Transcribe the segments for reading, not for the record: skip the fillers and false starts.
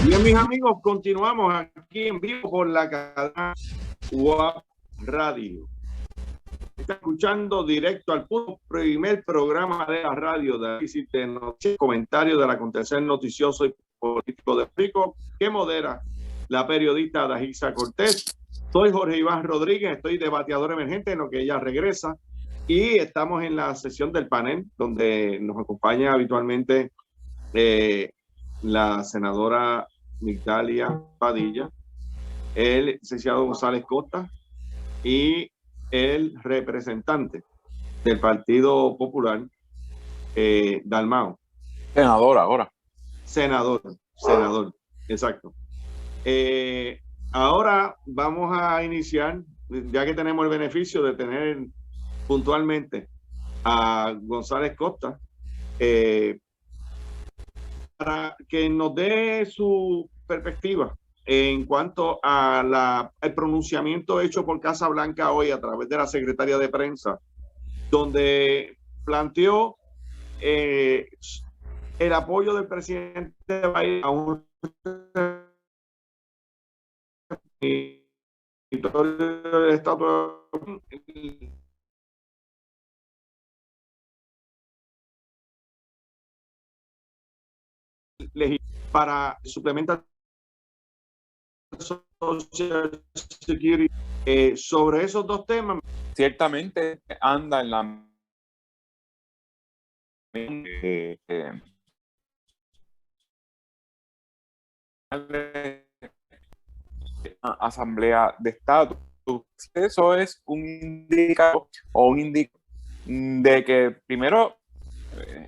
Bien, mis amigos, continuamos aquí en vivo por la cadena UAP Radio. Está escuchando directo al punto, primer programa de la radio de análisis de noticias, comentarios del acontecer noticioso y político de Rico, que modera la periodista Dajisa Cortés. Soy Jorge Iván Rodríguez, estoy de bateador emergente en lo que ella regresa y estamos en la sesión del panel donde nos acompaña habitualmente la senadora Migdalia Padilla, el licenciado González Costa y el representante del Partido Popular, Dalmau. Senador ahora. Senador, exacto. Ahora vamos a iniciar, ya que tenemos el beneficio de tener puntualmente a González Costa, para que nos dé su perspectiva en cuanto a el pronunciamiento hecho por Casa Blanca hoy a través de la secretaria de prensa, donde planteó el apoyo del presidente Biden a un del Estado para suplementar Social Security. Sobre esos dos temas, Ciertamente anda en la Asamblea de Estatus. Eso es un indicador o un indicador de que primero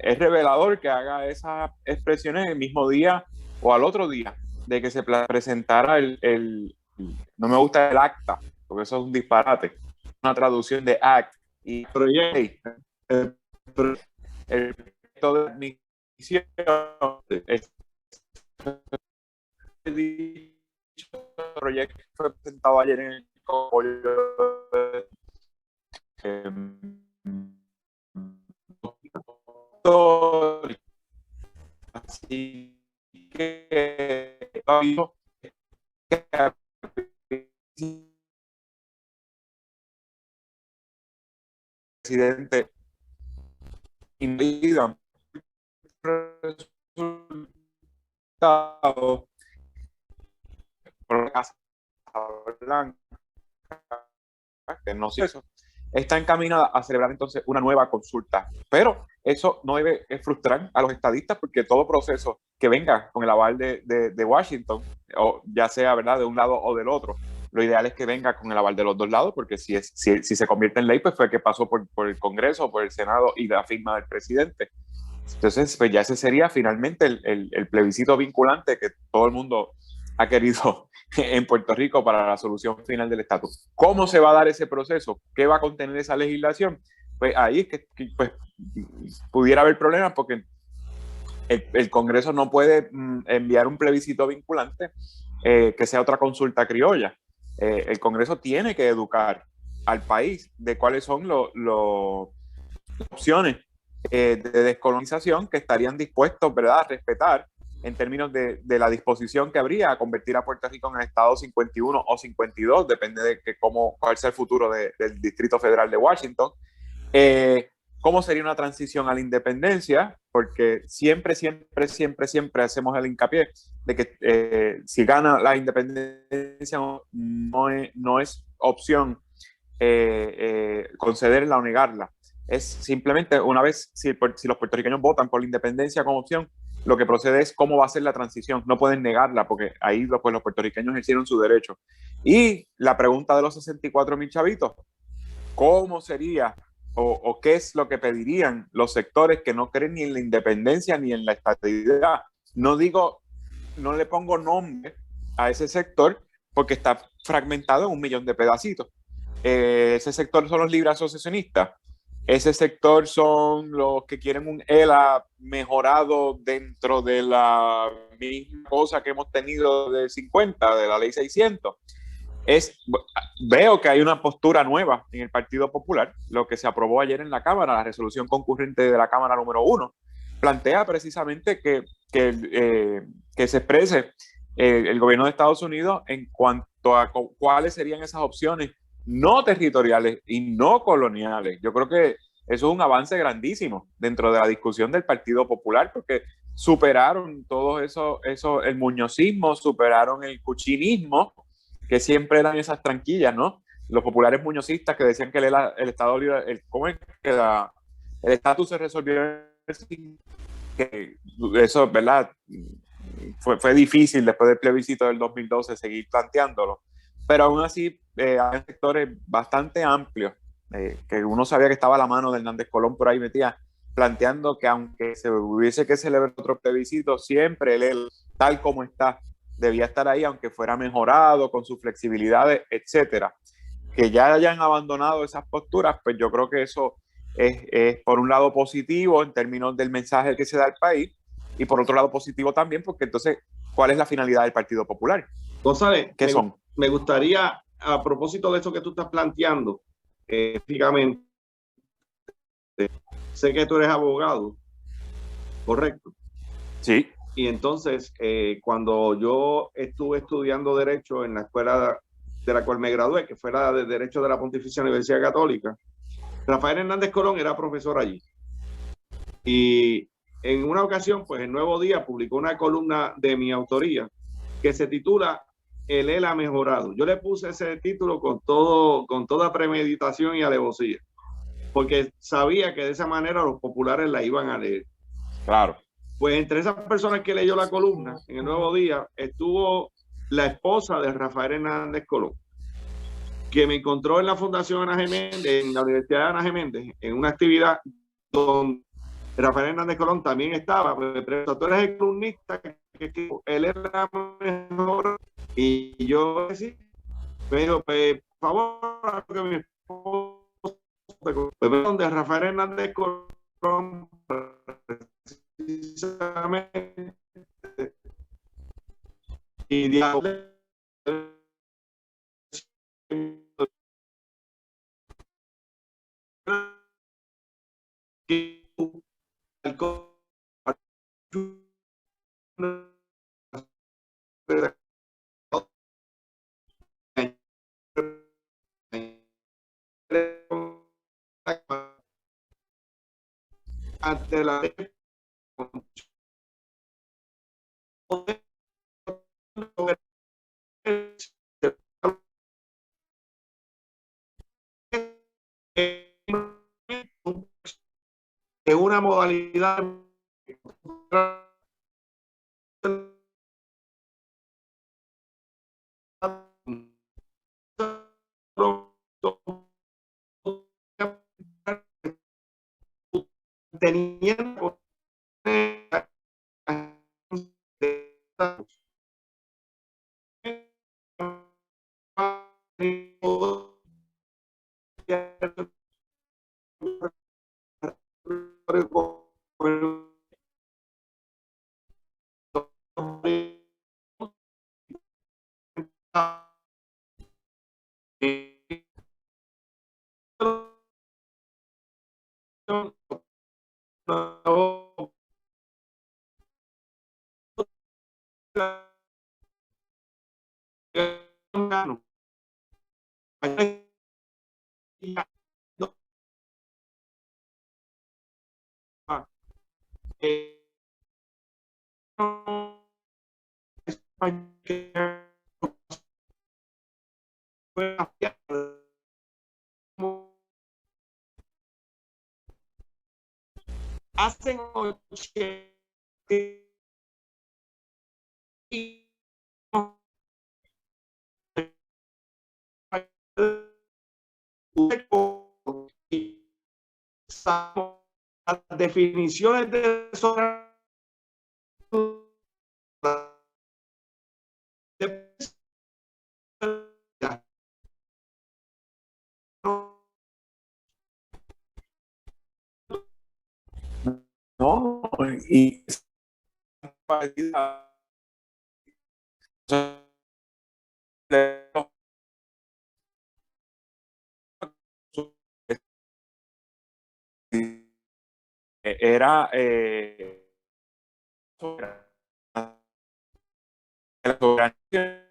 es revelador que haga esas expresiones el mismo día o al otro día de que se presentara no me gusta el acta, porque eso es un disparate, una traducción de act y proyecto, el proyecto de admisión. El proyecto fue presentado ayer en el así que presidente invalida resultado por la Casa Blanca, que no sé eso, está encaminada a celebrar entonces una nueva consulta. Pero eso no debe frustrar a los estadistas, porque todo proceso que venga con el aval de Washington, o ya sea verdad de un lado o del otro, lo ideal es que venga con el aval de los dos lados, porque si se convierte en ley, pues fue que pasó por el Congreso, por el Senado y la firma del presidente. Entonces, pues ya ese sería finalmente el plebiscito vinculante que todo el mundo ha querido en Puerto Rico para la solución final del estatus. ¿Cómo se va a dar ese proceso? ¿Qué va a contener esa legislación? Pues ahí es que pues, pudiera haber problemas, porque el Congreso no puede enviar un plebiscito vinculante que sea otra consulta criolla. El Congreso tiene que educar al país de cuáles son las opciones de descolonización que estarían dispuestos, ¿verdad?, a respetar en términos de la disposición que habría a convertir a Puerto Rico en el estado 51 o 52, depende de cuál sea el futuro del Distrito Federal de Washington. ¿Cómo sería una transición a la independencia? Porque siempre hacemos el hincapié de que si gana la independencia no es opción concederla o negarla. Es simplemente una vez, si los puertorriqueños votan por la independencia como opción, lo que procede es cómo va a ser la transición. No pueden negarla, porque ahí pues, los puertorriqueños hicieron su derecho. Y la pregunta de los 64,000 chavitos, ¿cómo sería o qué es lo que pedirían los sectores que no creen ni en la independencia ni en la estabilidad? No le pongo nombre a ese sector porque está fragmentado en 1 millón de pedacitos. Ese sector son los libre asociacionistas. Ese sector son los que quieren un ELA mejorado dentro de la misma cosa que hemos tenido del 50, de la ley 600. Veo que hay una postura nueva en el Partido Popular. Lo que se aprobó ayer en la Cámara, la resolución concurrente de la Cámara número 1, plantea precisamente que se exprese el gobierno de Estados Unidos en cuanto a cuáles serían esas opciones no territoriales y no coloniales. Yo creo que eso es un avance grandísimo dentro de la discusión del Partido Popular, porque superaron todo eso, el muñozismo, superaron el cuchinismo, que siempre eran esas tranquillas, ¿no? Los populares muñozistas que decían que el Estado Libre, ¿cómo es que el estatus se resolvió? Que eso, ¿verdad? Fue difícil después del plebiscito del 2012 seguir planteándolo, pero aún así hay sectores bastante amplios que uno sabía que estaba a la mano de Hernández Colón por ahí metía, planteando que aunque se hubiese que celebrar otro plebiscito, siempre él, tal como está, debía estar ahí, aunque fuera mejorado, con sus flexibilidades, etcétera. Que ya hayan abandonado esas posturas, pues yo creo que eso es por un lado positivo en términos del mensaje que se da al país, y por otro lado positivo también, porque entonces, ¿cuál es la finalidad del Partido Popular? González, ¿Qué son? Me gustaría, a propósito de eso que tú estás planteando, específicamente, sé que tú eres abogado, ¿correcto? Sí. Y entonces, cuando yo estuve estudiando Derecho en la escuela de la cual me gradué, que fue la de Derecho de la Pontificia Universidad Católica, Rafael Hernández Colón era profesor allí. Y en una ocasión, pues el Nuevo Día publicó una columna de mi autoría que se titula El ELA mejorado. Yo le puse ese título con toda premeditación y alevosía, porque sabía que de esa manera los populares la iban a leer. Claro. Pues entre esas personas que leyó la columna en el Nuevo Día estuvo la esposa de Rafael Hernández Colón, que me encontró en la Fundación Ana Geméndez, en la Universidad de Ana Geméndez, en una actividad donde Rafael Hernández Colón también estaba. Me preguntó, ¿tú eres el columnista que él era mejor? Y yo sí. Me dijo, pues, por favor, que mi esposo, pues, donde Rafael Hernández Colón, precisamente, y diálogo ante la en una modalidad teniendo hacen 80 las definiciones de No, y era soberanía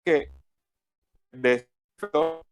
que de yo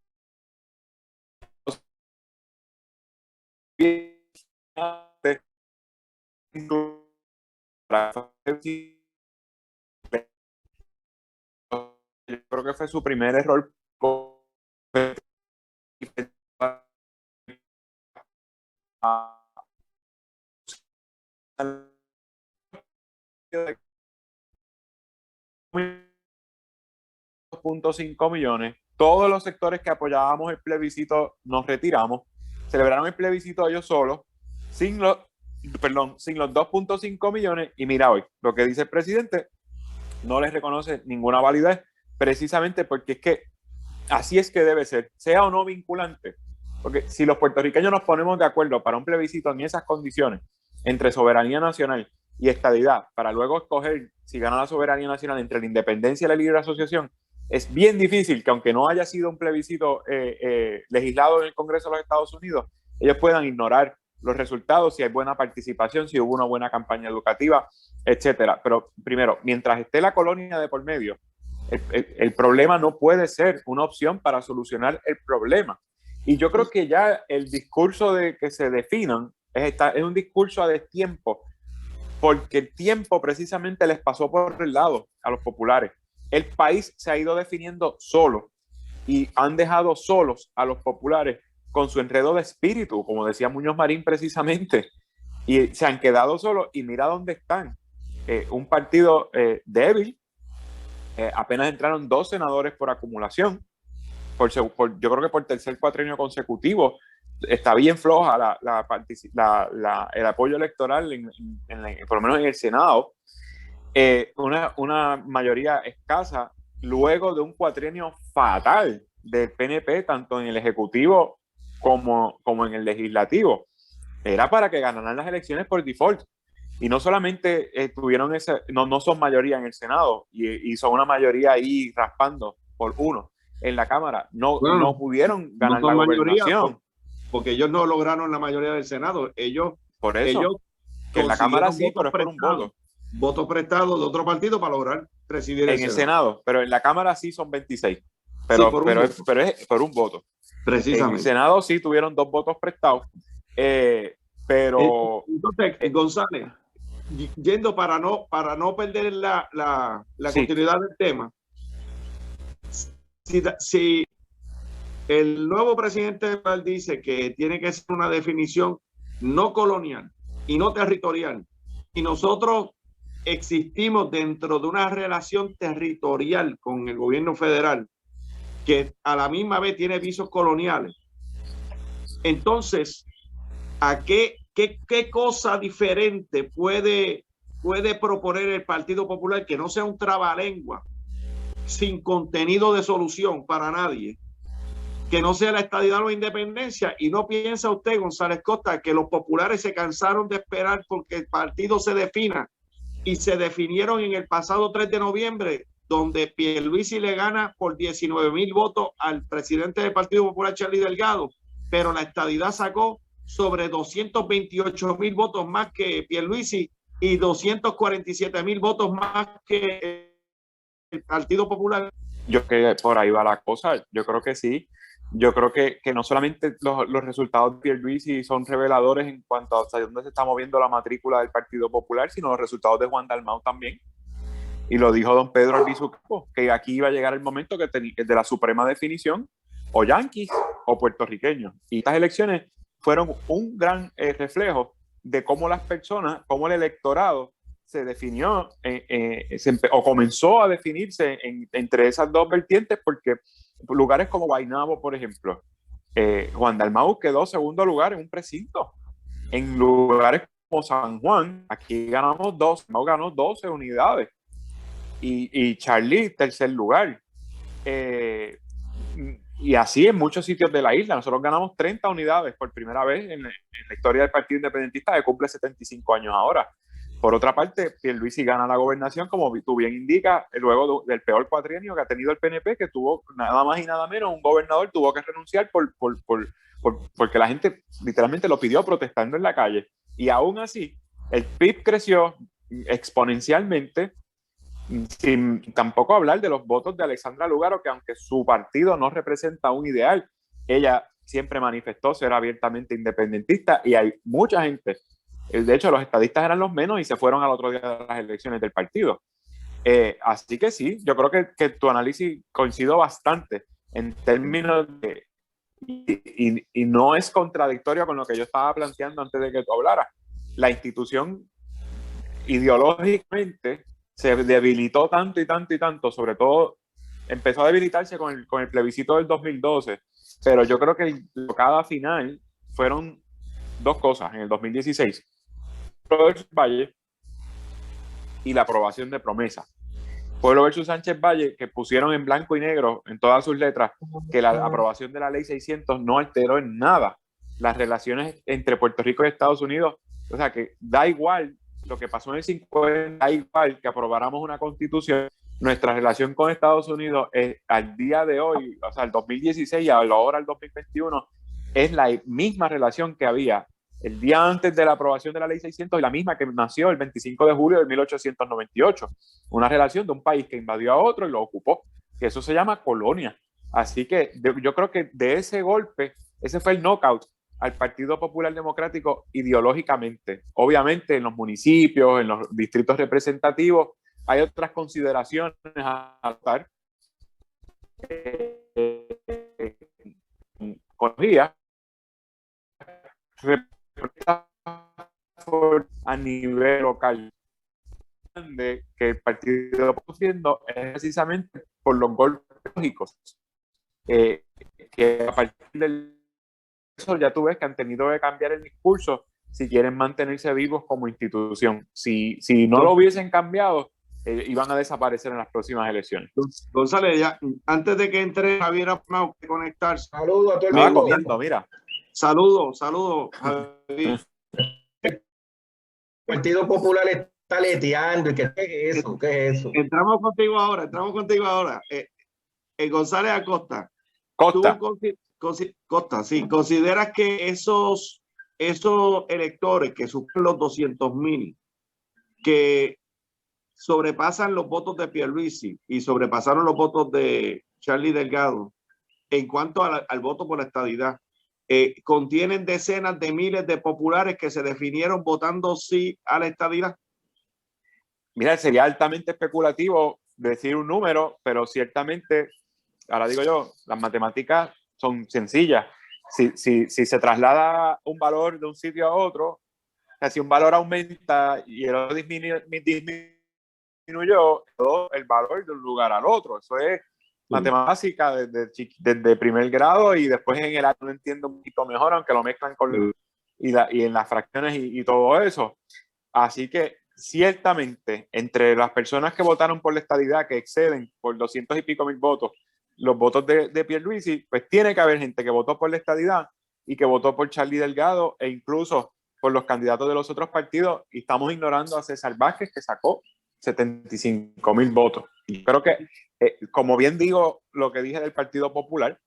creo que fue su primer error $2.5 millones. Todos los sectores que apoyábamos el plebiscito nos retiramos, celebraron el plebiscito ellos solos, sin los 2.5 millones, y mira hoy, lo que dice el presidente no les reconoce ninguna validez, precisamente porque es que así es que debe ser, sea o no vinculante, porque si los puertorriqueños nos ponemos de acuerdo para un plebiscito en esas condiciones, entre soberanía nacional y estadidad, para luego escoger si gana la soberanía nacional entre la independencia y la libre asociación, es bien difícil que aunque no haya sido un plebiscito legislado en el Congreso de los Estados Unidos, ellos puedan ignorar los resultados, si hay buena participación, si hubo una buena campaña educativa, etcétera. Pero primero, mientras esté la colonia de por medio, el problema no puede ser una opción para solucionar el problema. Y yo creo que ya el discurso de que se definan es un discurso a destiempo, porque el tiempo precisamente les pasó por el lado a los populares. El país se ha ido definiendo solo y han dejado solos a los populares con su enredo de espíritu, como decía Muñoz Marín precisamente, y se han quedado solos y mira dónde están. Un partido débil, apenas entraron 2 senadores por acumulación, yo creo que por tercer cuatrienio consecutivo. Está bien floja el apoyo electoral, por lo menos en el Senado. Una mayoría escasa luego de un cuatrienio fatal del PNP, tanto en el Ejecutivo como en el Legislativo. Era para que ganaran las elecciones por default. Y no solamente tuvieron no son mayoría en el Senado y son una mayoría ahí raspando por uno en la Cámara. No pudieron ganar la gobernación. Porque ellos no lograron la mayoría del Senado. Por eso, que en la Cámara sí, pero es por un voto. Votos prestados de otro partido para lograr presidir el Senado. Pero en la Cámara sí son 26. Pero es por un voto. Precisamente. En el Senado sí tuvieron 2 votos prestados. Pero... Entonces, González, yendo para no perder la continuidad del tema, si el nuevo presidente dice que tiene que ser una definición no colonial y no territorial, y nosotros existimos dentro de una relación territorial con el gobierno federal que a la misma vez tiene visos coloniales, entonces, ¿a qué cosa diferente puede proponer el Partido Popular que no sea un trabalengua sin contenido de solución para nadie, que no sea la estadidad o la independencia? ¿Y no piensa usted, González Costa, que los populares se cansaron de esperar porque el partido se defina y se definieron en el pasado 3 de noviembre, donde Pierluisi le gana por 19,000 votos al presidente del Partido Popular, Charlie Delgado, pero la estadidad sacó sobre 228,000 votos más que Pierluisi y 247,000 votos más que el Partido Popular? Yo creo que por ahí va la cosa. Yo creo que sí. Yo creo que no solamente los resultados de Pierluisi son reveladores en cuanto a hacia dónde se está moviendo la matrícula del Partido Popular, sino los resultados de Juan Dalmau también. Y lo dijo don Pedro Albizu Campos, que aquí iba a llegar el momento que de la suprema definición, o yanquis o puertorriqueños. Y estas elecciones fueron un gran reflejo de cómo las personas, cómo el electorado se definió o comenzó a definirse entre esas dos vertientes, porque lugares como Guaynabo, por ejemplo, Juan Dalmau quedó segundo lugar en un precinto. En lugares como San Juan, aquí ganamos 12, Dalmau ganó 12 unidades y Charlie tercer lugar. y así en muchos sitios de la isla. Nosotros ganamos 30 unidades por primera vez en la historia del Partido Independentista, que cumple 75 años ahora. Por otra parte, Pierluisi gana la gobernación, como tú bien indicas, luego del peor cuatrienio que ha tenido el PNP, que tuvo nada más y nada menos, un gobernador tuvo que renunciar porque la gente literalmente lo pidió protestando en la calle. Y aún así, el PIB creció exponencialmente, sin tampoco hablar de los votos de Alexandra Lúgaro, que aunque su partido no representa un ideal, ella siempre manifestó ser abiertamente independentista, y hay mucha gente, de hecho los estadistas eran los menos y se fueron al otro día de las elecciones del partido. Así que sí, yo creo que tu análisis coincido bastante en términos de, y no es contradictorio con lo que yo estaba planteando antes de que tú hablaras. La institución ideológicamente se debilitó tanto y tanto y tanto, sobre todo empezó a debilitarse con el plebiscito del 2012, pero yo creo que cada final fueron dos cosas en el 2016: Pueblo versus Valle y la aprobación de Promesa. Pueblo versus Sánchez Valle, que pusieron en blanco y negro en todas sus letras que la aprobación de la ley 600 no alteró en nada las relaciones entre Puerto Rico y Estados Unidos. O sea, que da igual lo que pasó en el 50, da igual que aprobáramos una constitución, nuestra relación con Estados Unidos es, al día de hoy, o sea, el 2016 y ahora el 2021, es la misma relación que había el día antes de la aprobación de la ley 600 y la misma que nació el 25 de julio de 1898. Una relación de un país que invadió a otro y lo ocupó, que eso se llama colonia. Así que yo creo que de ese golpe, ese fue el knockout al Partido Popular Democrático ideológicamente. Obviamente en los municipios, en los distritos representativos, hay otras consideraciones a tratar. A nivel local que el partido está haciendo es precisamente por los golpes lógicos, que a partir de eso ya tú ves que han tenido que cambiar el discurso si quieren mantenerse vivos como institución. Si no lo hubiesen cambiado, iban a desaparecer en las próximas elecciones. González, ya, antes de que entre Javier Apnau que conectarse. Saludos a todo el mundo. Comiendo, mira. Saludos, Javier. El Partido Popular está leteando. ¿Y qué es eso? ¿Qué es eso? Entramos contigo ahora. González Acosta. Costa, sí. ¿Consideras que esos electores que superan los 200,000, que sobrepasan los votos de Pierluisi y sobrepasaron los votos de Charlie Delgado en cuanto al voto por la estadidad, contienen decenas de miles de populares que se definieron votando sí a la estadidad? Mira, sería altamente especulativo decir un número, pero ciertamente, ahora digo yo, las matemáticas son sencillas. Si se traslada un valor de un sitio a otro, o sea, si un valor aumenta y el otro disminuyó, el valor de un lugar al otro. Eso es matemática desde primer grado, y después en el año lo entiendo un poquito mejor, aunque lo mezclan con y en las fracciones y todo eso. Así que ciertamente entre las personas que votaron por la estadidad, que exceden por 200 y pico mil votos los votos de Pierluisi, pues tiene que haber gente que votó por la estadidad y que votó por Charlie Delgado, e incluso por los candidatos de los otros partidos, y estamos ignorando a César Vázquez, que sacó 75,000 votos. Y creo que, como bien digo lo que dije del Partido Popular,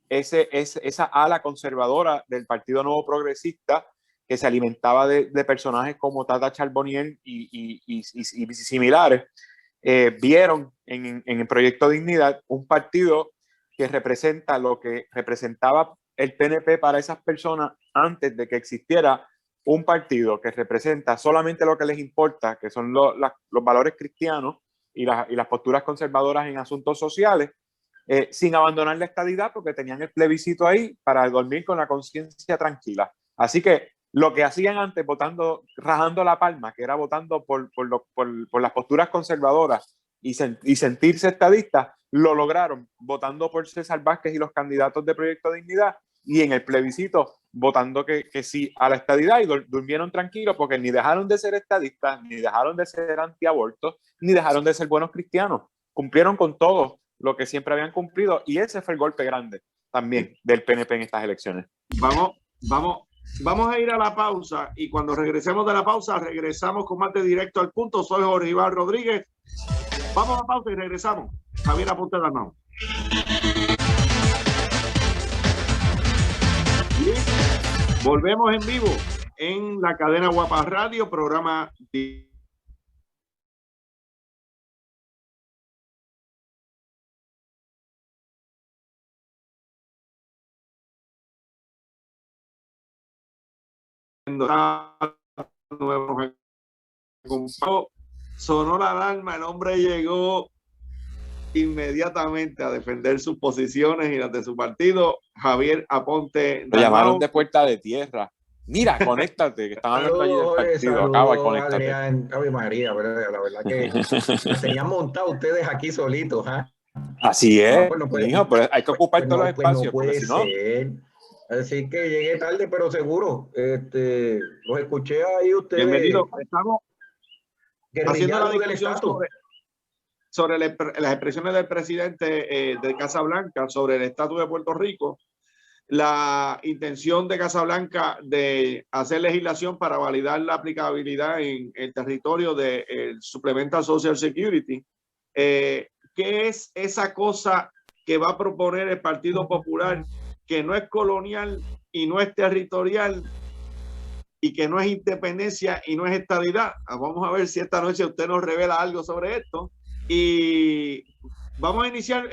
esa ala conservadora del Partido Nuevo Progresista, que se alimentaba de personajes como Tata Charbonnier y similares, vieron en el Proyecto Dignidad un partido que representa lo que representaba el PNP para esas personas antes de que existiera un partido que representa solamente lo que les importa, que son los valores cristianos y las posturas conservadoras en asuntos sociales, sin abandonar la estadidad, porque tenían el plebiscito ahí para dormir con la conciencia tranquila. Así que lo que hacían antes, votando, rajando la palma, que era votando por las posturas conservadoras y sentirse estadistas, lo lograron votando por César Vázquez y los candidatos de Proyecto Dignidad, y en el plebiscito votando que sí a la estadidad, y durmieron tranquilos porque ni dejaron de ser estadistas, ni dejaron de ser antiabortos, ni dejaron de ser buenos cristianos. Cumplieron con todo lo que siempre habían cumplido, y ese fue el golpe grande. también del PNP en estas elecciones. Vamos a ir a la pausa y cuando regresemos de la pausa, regresamos con más de Directo al Punto. Soy Jorge Iván Rodríguez. Vamos a la pausa y regresamos. Javier Aponte Dalmau. Volvemos en vivo en la cadena Guapa Radio, programa sonó la alarma, el hombre llegó inmediatamente a defender sus posiciones y las de su partido. Javier Aponte Lo llamaron de Puerta de Tierra. Mira, conéctate, que están hablando allí del partido. Acaba y conéctate. Adrián, Ave María, ¿verdad? La verdad que me tenían montado ustedes aquí solitos, ¿eh? Así es, no, pues no puede, hijo, pero hay que ocupar todos los espacios. No puede ser. Así que llegué tarde, pero seguro. Los escuché ahí ustedes. Bienvenido. Estamos haciendo la discusión sobre las expresiones del presidente de Casablanca sobre el estatus de Puerto Rico, la intención de Casablanca de hacer legislación para validar la aplicabilidad en el territorio del Supplemental Social Security. ¿Qué es esa cosa que va a proponer el Partido Popular, que no es colonial y no es territorial y que no es independencia y no es estadidad? Vamos a ver si esta noche usted nos revela algo sobre esto. Y vamos a iniciar,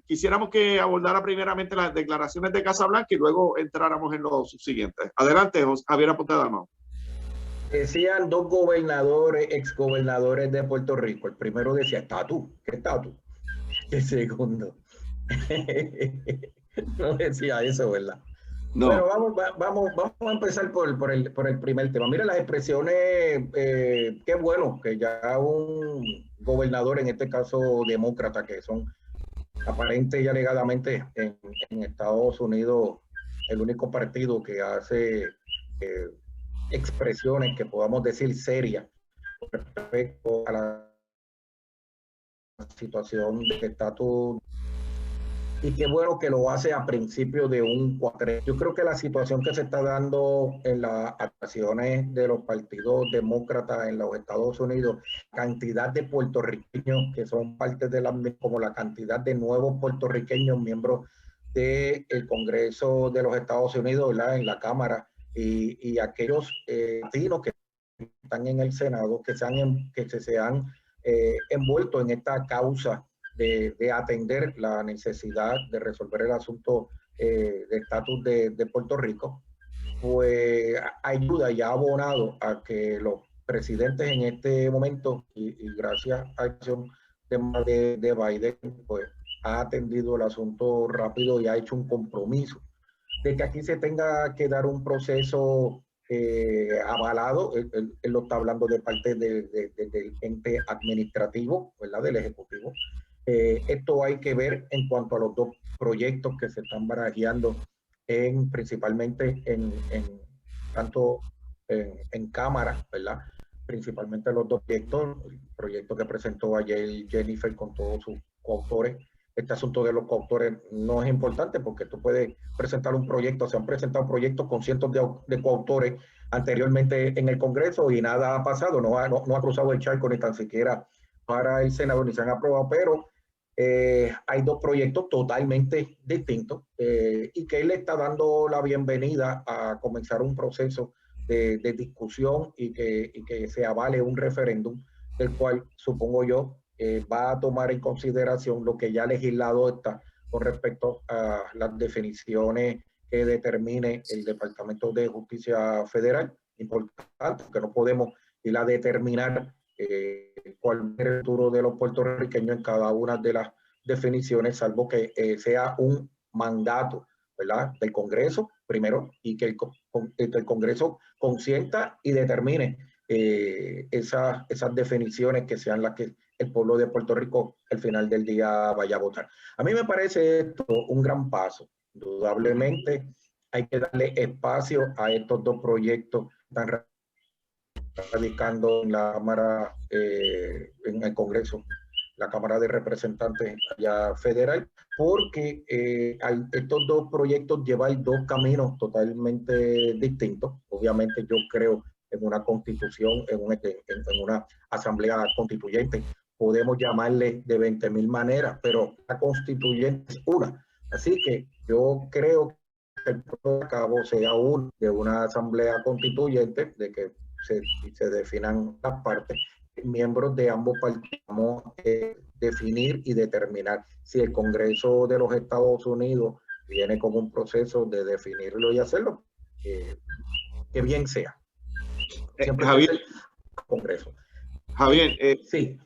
quisiéramos que abordara primeramente las declaraciones de Casablanca y luego entráramos en los subsiguientes. Adelante, Javier Aponte Dalmau. Decían dos gobernadores, exgobernadores de Puerto Rico. El primero decía, estatus, ¿qué estatus? El segundo no decía eso, ¿verdad? No. Pero vamos a empezar por el primer tema. Mira las expresiones, qué bueno que ya un gobernador, en este caso demócrata, que son aparente y alegadamente en Estados Unidos el único partido que hace expresiones que podamos decir serias respecto a la situación de estatus. Y qué bueno que lo hace a principio de un cuatrenio. Yo creo que la situación que se está dando en las actuaciones de los partidos demócratas en los Estados Unidos, cantidad de puertorriqueños que son parte de como la cantidad de nuevos puertorriqueños miembros del Congreso de los Estados Unidos, ¿verdad? En la Cámara, y aquellos latinos que están en el Senado, que se han envuelto en esta causa de atender la necesidad de resolver el asunto de estatus de Puerto Rico, pues ayuda y ha abonado a que los presidentes en este momento, y gracias a la acción de Biden, pues ha atendido el asunto rápido y ha hecho un compromiso de que aquí se tenga que dar un proceso avalado. Él lo está hablando de parte del ente administrativo, ¿verdad? Del Ejecutivo. Esto hay que ver en cuanto a los dos proyectos que se están barajeando principalmente tanto en Cámara, ¿verdad? Principalmente los dos proyectos, el proyecto que presentó ayer Jennifer con todos sus coautores. Este asunto de los coautores no es importante porque tú puedes presentar un proyecto, se han presentado proyectos con cientos de coautores anteriormente en el Congreso y nada ha pasado, no ha cruzado el charco ni tan siquiera para el Senado ni se han aprobado, pero hay dos proyectos totalmente distintos y que él le está dando la bienvenida a comenzar un proceso de discusión y que se avale un referéndum, del cual supongo yo va a tomar en consideración lo que ya legislado está con respecto a las definiciones que determine el Departamento de Justicia Federal. Importante, que no podemos ir a determinar cuál es el futuro de los puertorriqueños en cada una de las definiciones, salvo que sea un mandato, ¿verdad?, del Congreso primero, y que el Congreso consienta y determine esas definiciones que sean las que el pueblo de Puerto Rico al final del día vaya a votar. A mí me parece esto un gran paso. Indudablemente hay que darle espacio a estos dos proyectos tan radicando en la Cámara, en el Congreso, la Cámara de Representantes allá federal, porque estos dos proyectos llevan dos caminos totalmente distintos. Obviamente yo creo en una constitución, en una asamblea constituyente. Podemos llamarle de 20.000 maneras, pero la constituyente es una. Así que yo creo que el cabo sea de una asamblea constituyente, de que se definan las partes, miembros de ambos partidos, vamos a definir y determinar si el Congreso de los Estados Unidos viene con un proceso de definirlo y hacerlo, que bien sea. Siempre Javier, es el Congreso. Javier, sí.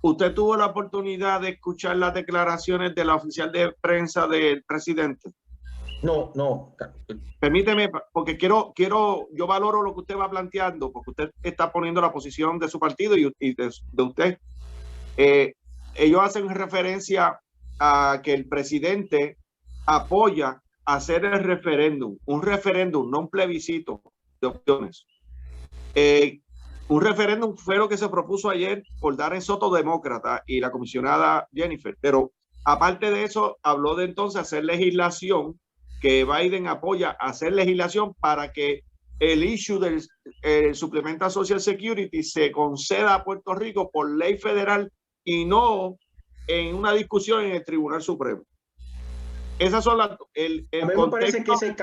¿Usted tuvo la oportunidad de escuchar las declaraciones de la oficial de prensa del presidente? No. Permíteme, porque yo valoro lo que usted va planteando, porque usted está poniendo la posición de su partido y de usted. Ellos hacen referencia a que el presidente apoya hacer el referéndum, un referéndum, no un plebiscito de opciones. Un referéndum fue lo que se propuso ayer por Darren Soto, demócrata, y la comisionada Jennifer, pero aparte de eso habló de entonces hacer legislación, que Biden apoya hacer legislación para que el issue del Supplemental Social Security se conceda a Puerto Rico por ley federal y no en una discusión en el Tribunal Supremo. Esas son las... a mí me parece que ese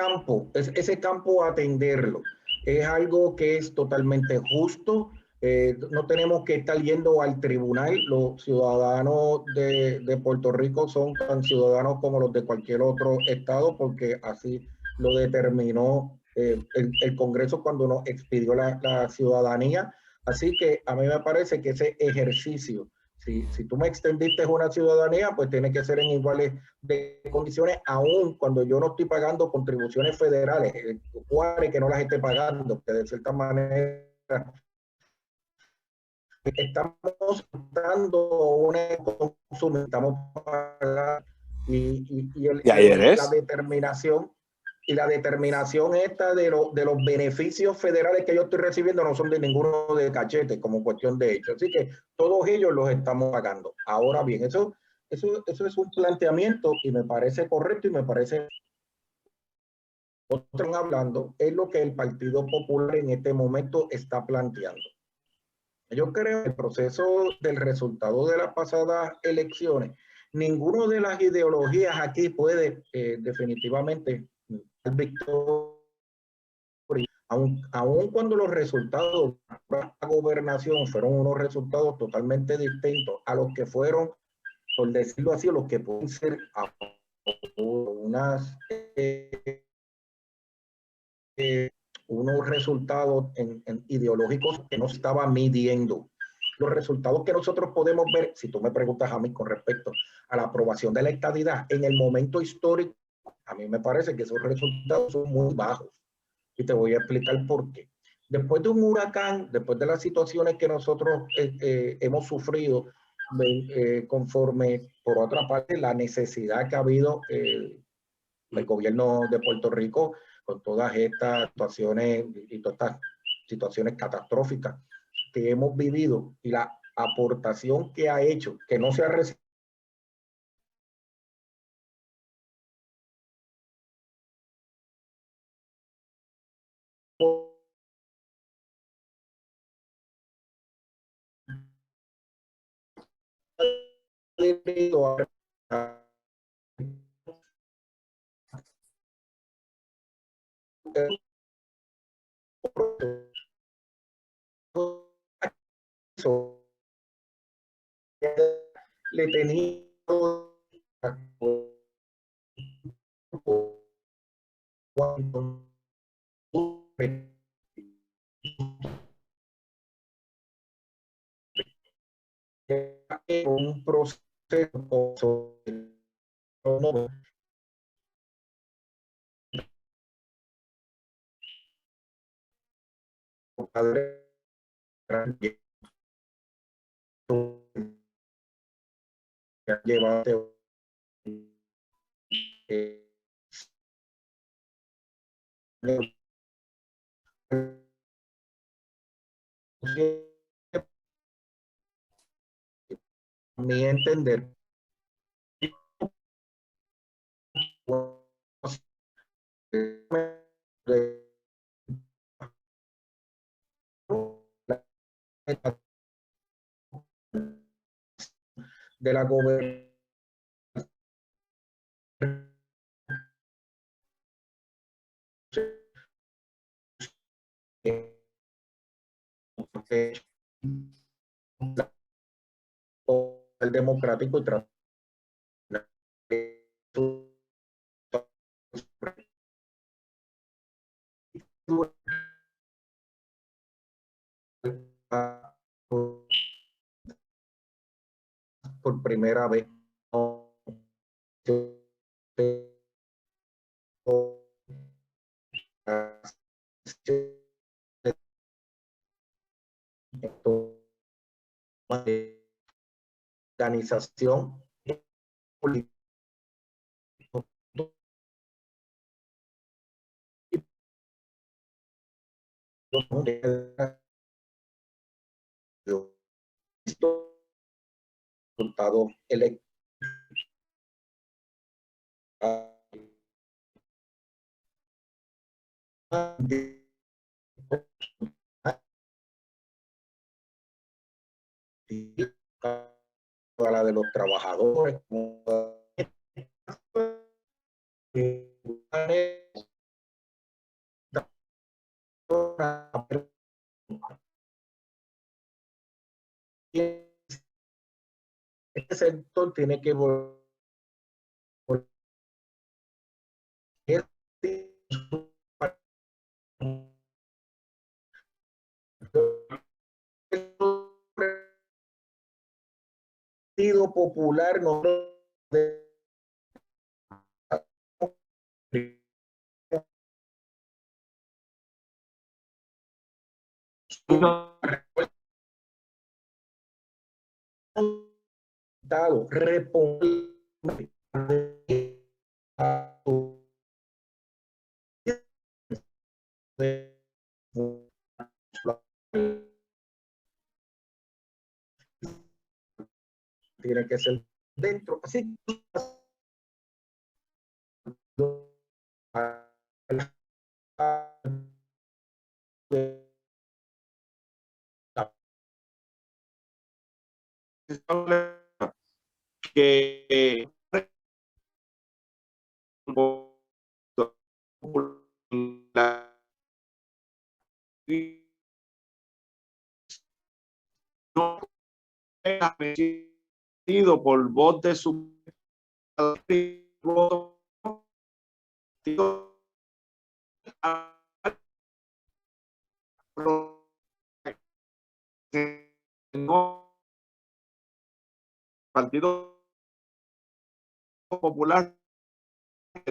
campo atenderlo es algo que es totalmente justo. No tenemos que estar yendo al tribunal. Los ciudadanos de Puerto Rico son tan ciudadanos como los de cualquier otro estado, porque así lo determinó el Congreso cuando nos expidió la ciudadanía. Así que a mí me parece que ese ejercicio, si tú me extendiste una ciudadanía, pues tiene que ser en iguales de condiciones, aún cuando yo no estoy pagando contribuciones federales, que no las esté pagando, que de cierta manera estamos dando una consumo, estamos pagando la determinación. Y la determinación esta de los beneficios federales que yo estoy recibiendo no son de ninguno de cachete, como cuestión de hecho. Así que todos ellos los estamos pagando. Ahora bien, eso es un planteamiento y me parece correcto y me parece... Otros hablando, es lo que el Partido Popular en este momento está planteando. Yo creo que el proceso del resultado de las pasadas elecciones, ninguna de las ideologías aquí puede definitivamente victoria, aun cuando los resultados de la gobernación fueron unos resultados totalmente distintos a los que fueron, por decirlo así, los que pueden ser unos resultados ideológicos que no se estaban midiendo. Los resultados que nosotros podemos ver, si tú me preguntas a mí con respecto a la aprobación de la estadidad en el momento histórico, a mí me parece que esos resultados son muy bajos. Y te voy a explicar por qué. Después de un huracán, después de las situaciones que nosotros hemos sufrido, conforme, por otra parte, la necesidad que ha habido el gobierno de Puerto Rico con todas estas situaciones y todas estas situaciones catastróficas que hemos vivido y la aportación que ha hecho, que no se ha recibido le tenía un proceso llevado mi entender, de la gobernación el democrático y por primera vez organización resultado electoral a la de los trabajadores este sector tiene que volver Partido Popular no responde a tiene que ser dentro, así que no ha vencido por voz de su Partido Popular,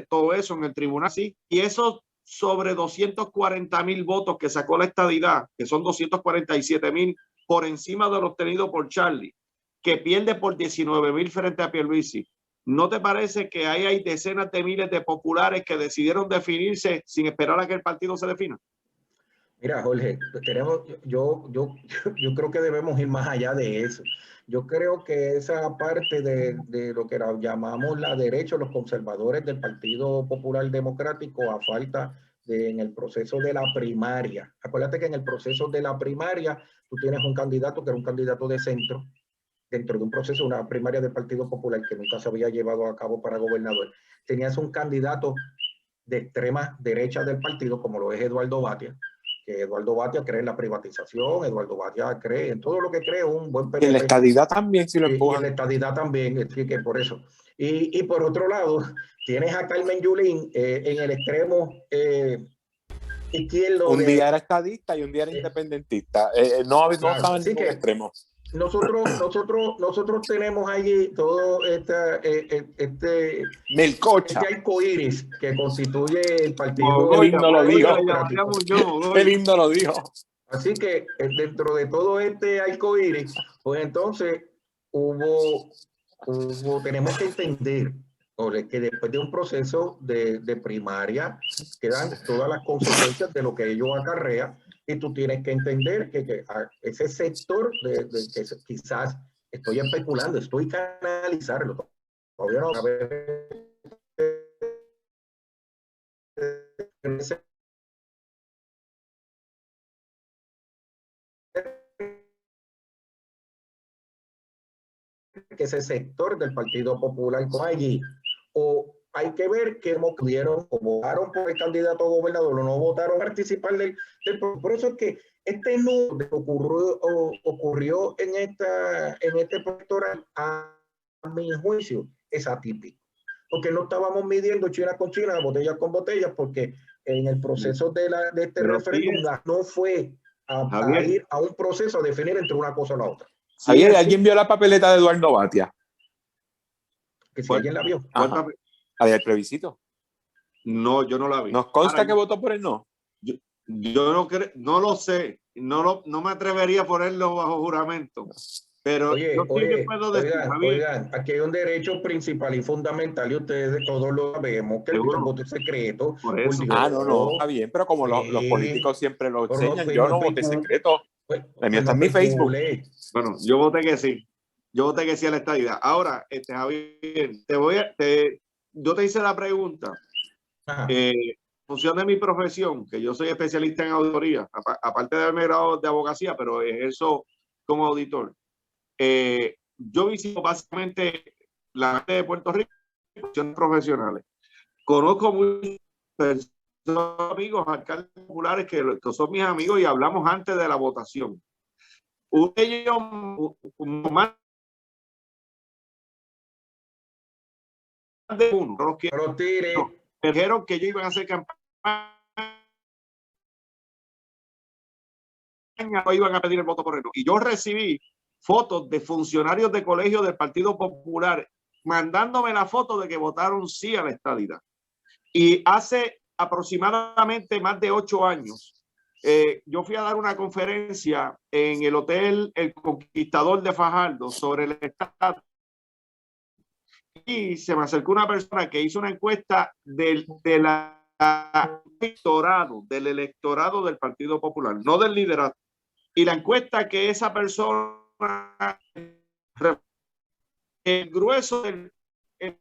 todo eso en el tribunal, sí, y esos sobre 240,000 votos que sacó la estadidad, que son 247,000 por encima de lo obtenido por Charlie, que pierde por 19,000 frente a Pierluisi. ¿No te parece que ahí hay decenas de miles de populares que decidieron definirse sin esperar a que el partido se defina? Mira, Jorge, yo creo que debemos ir más allá de eso. Yo creo que esa parte de lo que llamamos la derecha, los conservadores del Partido Popular Democrático, a falta en el proceso de la primaria. Acuérdate que en el proceso de la primaria tú tienes un candidato que era un candidato de centro, dentro de un proceso, una primaria del Partido Popular que nunca se había llevado a cabo para gobernador. Tenías un candidato de extrema derecha del partido, como lo es Eduardo Batia, que Eduardo Batia cree en la privatización, Eduardo Batia cree en todo lo que cree un buen PNP. Y en la estadidad también, si lo empujan. Y en la estadidad también, así que por eso. Y por otro lado, tienes a Carmen Yulín en el extremo izquierdo. Un día era estadista y un día era independentista. No estaba en ningún extremo. Nosotros tenemos allí todo este arcoíris que constituye el partido. Qué lindo lo dijo. Qué lindo lo dijo. Así que dentro de todo este arcoíris, pues entonces tenemos que entender que después de un proceso de primaria quedan todas las consecuencias de lo que ello acarrea. Y tú tienes que entender que ese sector que quizás Estoy especulando, estoy canalizando. Todavía no que ese sector del Partido Popular con allí, o hay que ver que no pudieron o votaron por el candidato a gobernador o no votaron a participar por eso es que este no ocurrió en este electoral, a mi juicio, es atípico, porque no estábamos midiendo China con China, botellas con botellas, porque en el proceso de este referéndum no fue a ir a un proceso a definir entre una cosa o la otra. Sí, ¿alguien vio la papeleta de Eduardo Batia? Que si alguien la vio. Ajá. ¿La del plebiscito? No, yo no la vi. ¿Nos consta que votó por el no? Yo no lo sé. No me atrevería a ponerlo bajo juramento. Pero yo puedo decir, oigan, aquí hay un derecho principal y fundamental y ustedes todos lo sabemos, que el voto es secreto. Por eso. No, está bien, pero como los políticos siempre lo enseñan, yo no voté secreto. El mío está en mi Facebook. Bueno, yo voté que sí. Yo voté que sí a la estadidad. Ahora, Javier, yo te hice la pregunta. Función de mi profesión, que yo soy especialista en auditoría, aparte de haberme graduado de abogacía, pero ejerzo como auditor. Yo visito básicamente la gente de Puerto Rico, profesionales. Conozco muchos amigos, alcaldes populares que son mis amigos y hablamos antes de la votación. Ellos más de uno, no los quiero, dijeron que ellos iban a hacer campaña, o iban a pedir el voto por el no. Y yo recibí fotos de funcionarios de colegios del Partido Popular mandándome la foto de que votaron sí a la estadidad. Y hace aproximadamente más de 8 años, yo fui a dar una conferencia en el Hotel El Conquistador de Fajardo sobre el estado. Y se me acercó una persona que hizo una encuesta del electorado del Partido Popular, no del liderato. Y la encuesta que esa persona, el grueso del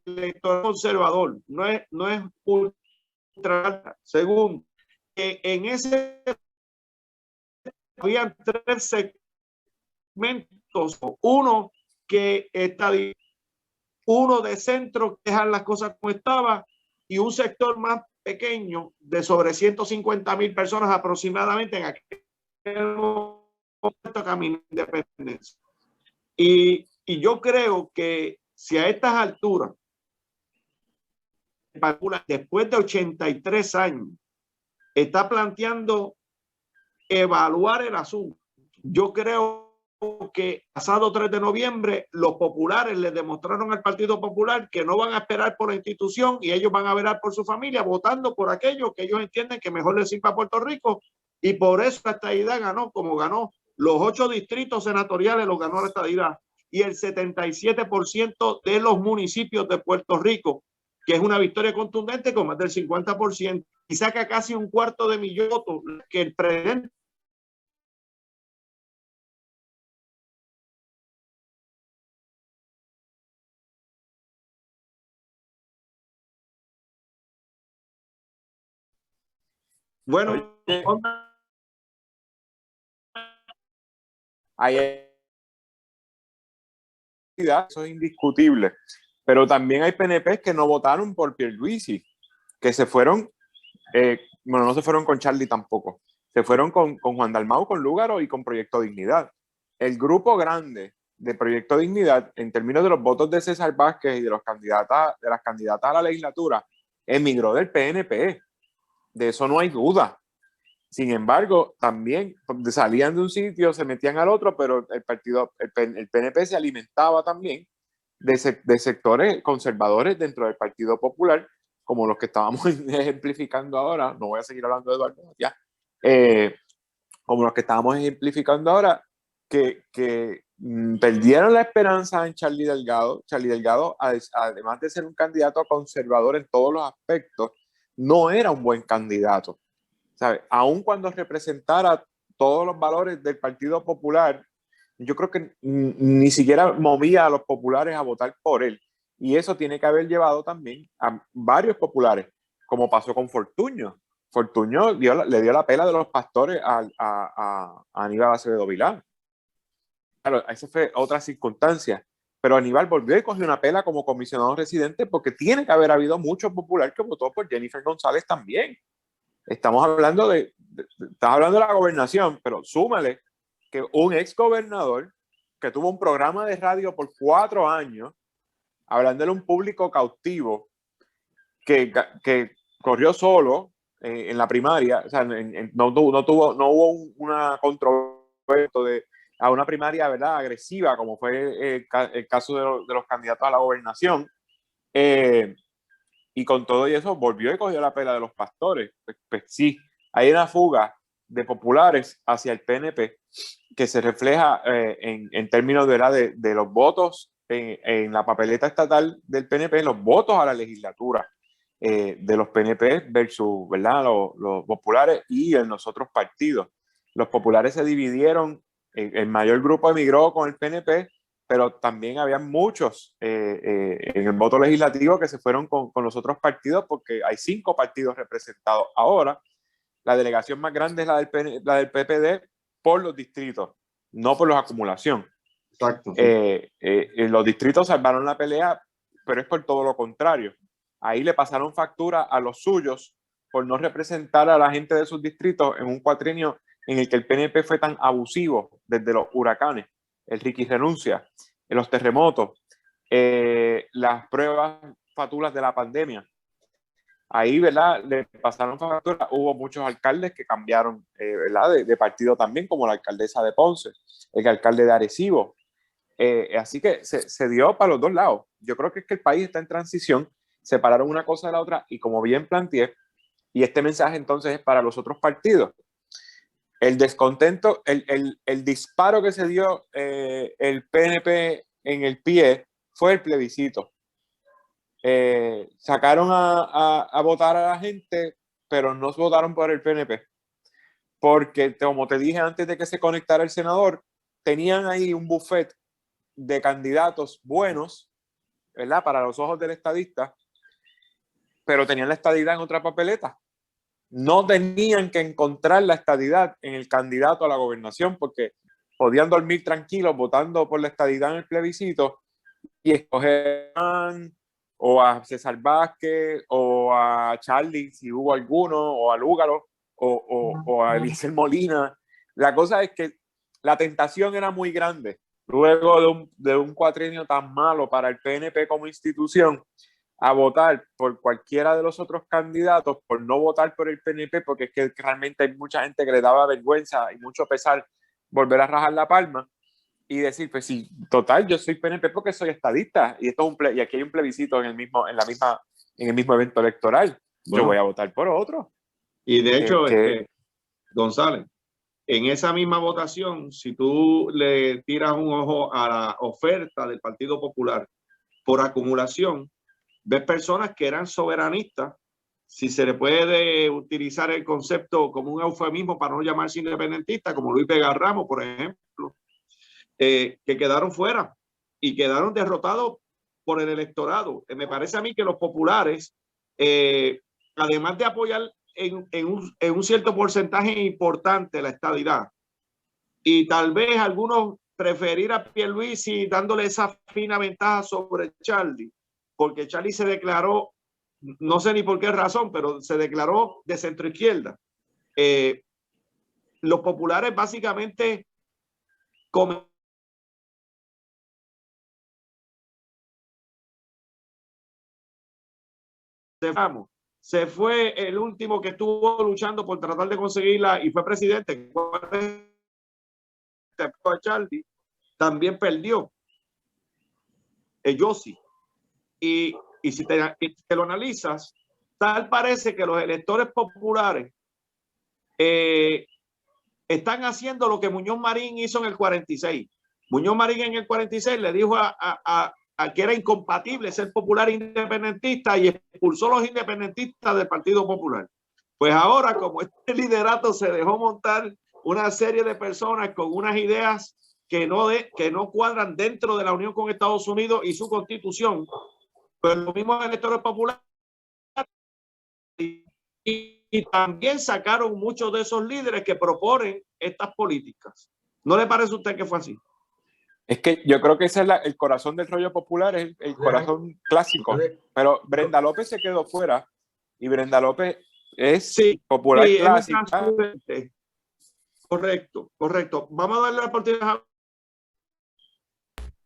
electorado conservador, no es ultra. Segundo, en ese habían 3 segmentos, uno que está, uno de centro, que dejan las cosas como estaba, y un sector más pequeño de sobre 150,000 personas aproximadamente en aquel momento camino de independencia. Y yo creo que si a estas alturas, después de 83 años, está planteando evaluar el asunto, yo creo que pasado 3 de noviembre los populares le demostraron al Partido Popular que no van a esperar por la institución y ellos van a velar por su familia, votando por aquello que ellos entienden que mejor les sirva a Puerto Rico, y por eso la estadidad ganó como ganó. Los 8 distritos senatoriales los ganó la estadidad, y el 77% de los municipios de Puerto Rico, que es una victoria contundente con más del 50%, y saca casi 1/4 de votos que el presidente. Bueno, eso es indiscutible, pero también hay PNPs que no votaron por Pierluisi, que se fueron, bueno, no se fueron con Charlie tampoco, se fueron con Juan Dalmau, con Lúgaro y con Proyecto Dignidad. El grupo grande de Proyecto Dignidad, en términos de los votos de César Vázquez y de las candidatas a la legislatura, emigró del PNP, de eso no hay duda. Sin embargo, también salían de un sitio, se metían al otro, pero el PNP se alimentaba también de sectores conservadores dentro del Partido Popular, como los que estábamos ejemplificando ahora. No voy a seguir hablando de Eduardo Batia, como los que estábamos ejemplificando ahora, que perdieron la esperanza en Charlie Delgado. Charlie Delgado, además de ser un candidato conservador en todos los aspectos, no era un buen candidato. ¿Sabe? Aun cuando representara todos los valores del Partido Popular, yo creo que ni siquiera movía a los populares a votar por él. Y eso tiene que haber llevado también a varios populares, como pasó con Fortuño. Fortuño le dio la pela de los pastores a Aníbal Acevedo Vilá. Claro, esa fue otra circunstancia. Pero Aníbal volvió y cogió una pela como comisionado residente porque tiene que haber habido mucho popular que votó por Jennifer González también. Estamos hablando estás hablando de la gobernación, pero súmale que un ex gobernador que tuvo un programa de radio por 4 años, hablándole a un público cautivo, que corrió solo en la primaria, o sea, no hubo una controversia a una primaria, ¿verdad?, agresiva, como fue el caso de los candidatos a la gobernación. Y con todo y eso volvió y cogió la pela de los pastores. Pues sí, hay una fuga de populares hacia el PNP que se refleja en términos de los votos en la papeleta estatal del PNP, los votos a la legislatura de los PNP versus, ¿verdad?, los populares y en los otros partidos. Los populares se dividieron, el mayor grupo emigró con el PNP, pero también había muchos en el voto legislativo que se fueron con los otros partidos, porque hay 5 partidos representados ahora. La delegación más grande es la del PPD por los distritos, no por la acumulación. Exacto. Sí. Los distritos salvaron la pelea, pero es por todo lo contrario. Ahí le pasaron factura a los suyos por no representar a la gente de sus distritos en un cuatrienio en el que el PNP fue tan abusivo, desde los huracanes, el Ricky renuncia, los terremotos, las pruebas fatulas de la pandemia. Ahí, ¿verdad?, le pasaron factura. Hubo muchos alcaldes que cambiaron, ¿verdad?, de partido también, como la alcaldesa de Ponce, el alcalde de Arecibo. Así que se dio para los dos lados. Yo creo que es que el país está en transición, separaron una cosa de la otra, y como bien planteé, y este mensaje entonces es para los otros partidos, el descontento, el disparo que se dio el PNP en el pie fue el plebiscito. Sacaron a votar a la gente, pero no votaron por el PNP, porque como te dije antes de que se conectara el senador, tenían ahí un buffet de candidatos buenos, ¿verdad?, para los ojos del estadista, pero tenían la estadidad en otra papeleta. No tenían que encontrar la estadidad en el candidato a la gobernación, porque podían dormir tranquilos votando por la estadidad en el plebiscito y escoger o a César Vázquez o a Charlie, si hubo alguno, o a Lúgaro o a Eliezer Molina. La cosa es que la tentación era muy grande. Luego de un cuatrienio tan malo para el PNP como institución, a votar por cualquiera de los otros candidatos, por no votar por el PNP, porque es que realmente hay mucha gente que le daba vergüenza y mucho pesar volver a rajar la palma y decir, pues sí, total, yo soy PNP porque soy estadista, y esto es y aquí hay un plebiscito en el mismo evento electoral. Bueno, yo voy a votar por otro. Y de hecho, González, en esa misma votación, si tú le tiras un ojo a la oferta del Partido Popular por acumulación, ves personas que eran soberanistas, si se le puede utilizar el concepto como un eufemismo para no llamarse independentista, como Luis Vega Ramos, por ejemplo, que quedaron fuera y quedaron derrotados por el electorado. Me parece a mí que los populares, además de apoyar en un cierto porcentaje importante la estadidad, y tal vez algunos preferir a Pierluisi dándole esa fina ventaja sobre Charlie, porque Charlie se declaró, no sé ni por qué razón, pero se declaró de centroizquierda. Los populares básicamente se fue el último que estuvo luchando por tratar de conseguirla y fue presidente. Charlie también perdió. Yossi. Y si te lo analizas, tal parece que los electores populares están haciendo lo que Muñoz Marín hizo en el 46. Muñoz Marín en el 46 le dijo a que era incompatible ser popular e independentista y expulsó a los independentistas del Partido Popular. Pues ahora, como este liderato se dejó montar una serie de personas con unas ideas que no cuadran dentro de la unión con Estados Unidos y su constitución. Pero lo mismo en electores populares. Y también sacaron muchos de esos líderes que proponen estas políticas. ¿No le parece a usted que fue así? Es que yo creo que ese es el corazón del rollo popular, es el corazón clásico. Pero Brenda López se quedó fuera y Brenda López es popular clásica. Correcto, correcto. Vamos a darle la oportunidad.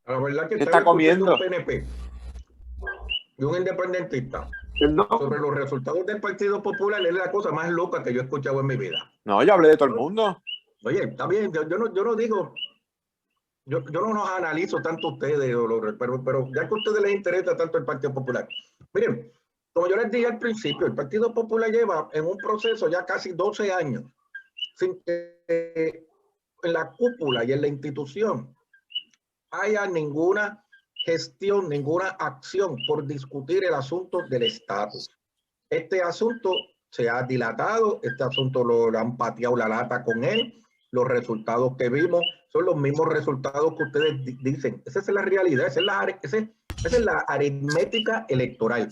La verdad que está comiendo un PNP y un independentista sobre los resultados del Partido Popular es la cosa más loca que yo he escuchado en mi vida. No, yo hablé de todo el mundo. Oye, está bien, yo no digo, yo no los analizo tanto ustedes, pero ya que a ustedes les interesa tanto el Partido Popular. Miren, como yo les dije al principio, el Partido Popular lleva en un proceso ya casi 12 años sin que en la cúpula y en la institución haya ninguna gestión, ninguna acción por discutir el asunto del estatus. Este asunto se ha dilatado, este asunto lo han pateado la lata con él. Los resultados que vimos son los mismos resultados que ustedes dicen. Esa es la realidad, esa es la aritmética electoral.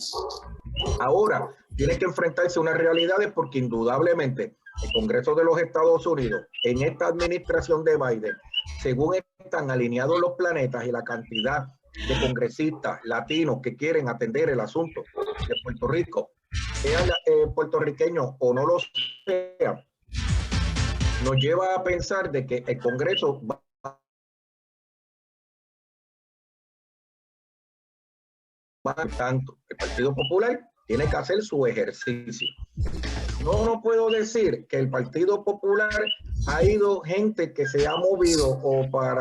Ahora, tiene que enfrentarse a unas realidades porque indudablemente el Congreso de los Estados Unidos, en esta administración de Biden, según están alineados los planetas y la cantidad de congresistas latinos que quieren atender el asunto de Puerto Rico, sean puertorriqueños o no lo sean, nos lleva a pensar de que el Congreso va tanto. El Partido Popular tiene que hacer su ejercicio. No puedo decir que el Partido Popular ha ido gente que se ha movido o por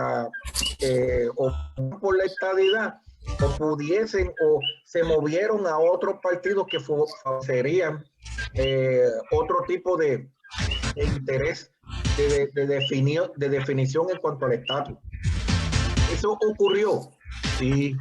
la estadidad o pudiesen o se movieron a otros partidos que serían otro tipo de interés de definición en cuanto al estatus. Eso ocurrió, sí,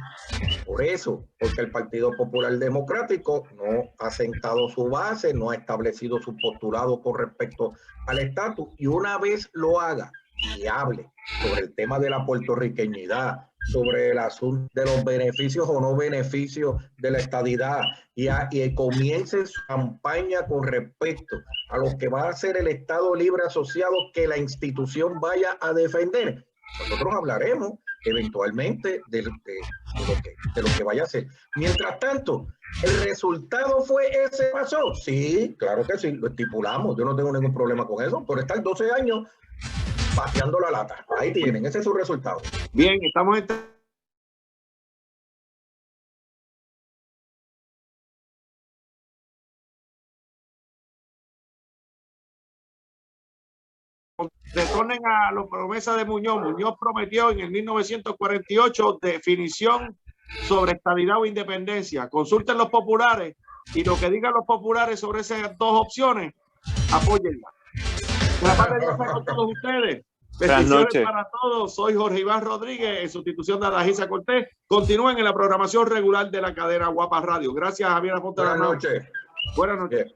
por eso, porque el Partido Popular Democrático no ha sentado su base, no ha establecido su postulado con respecto al estatus, y una vez lo haga y hable sobre el tema de la puertorriqueñidad, sobre el asunto de los beneficios o no beneficios de la estadidad, y comience su campaña con respecto a lo que va a ser el Estado Libre Asociado que la institución vaya a defender, nosotros hablaremos eventualmente de lo que vaya a ser. Mientras tanto, ¿el resultado fue ese pasó? Sí, claro que sí, lo estipulamos, yo no tengo ningún problema con eso, por estar 12 años pateando la lata. Ahí tienen, ese es su resultado. Bien, estamos en retornen a las promesas de Muñoz. Muñoz prometió en el 1948 definición sobre estadidad o independencia. Consulten los populares y lo que digan los populares sobre esas dos opciones, apóyenla. La paz de Dios con todos ustedes. Bendiciones para todos. Soy Jorge Iván Rodríguez, en sustitución de Adagisa Cortés. Continúen en la programación regular de la cadena Guapa Radio. Gracias, Javier Aponte. Buenas noches. Buenas noches.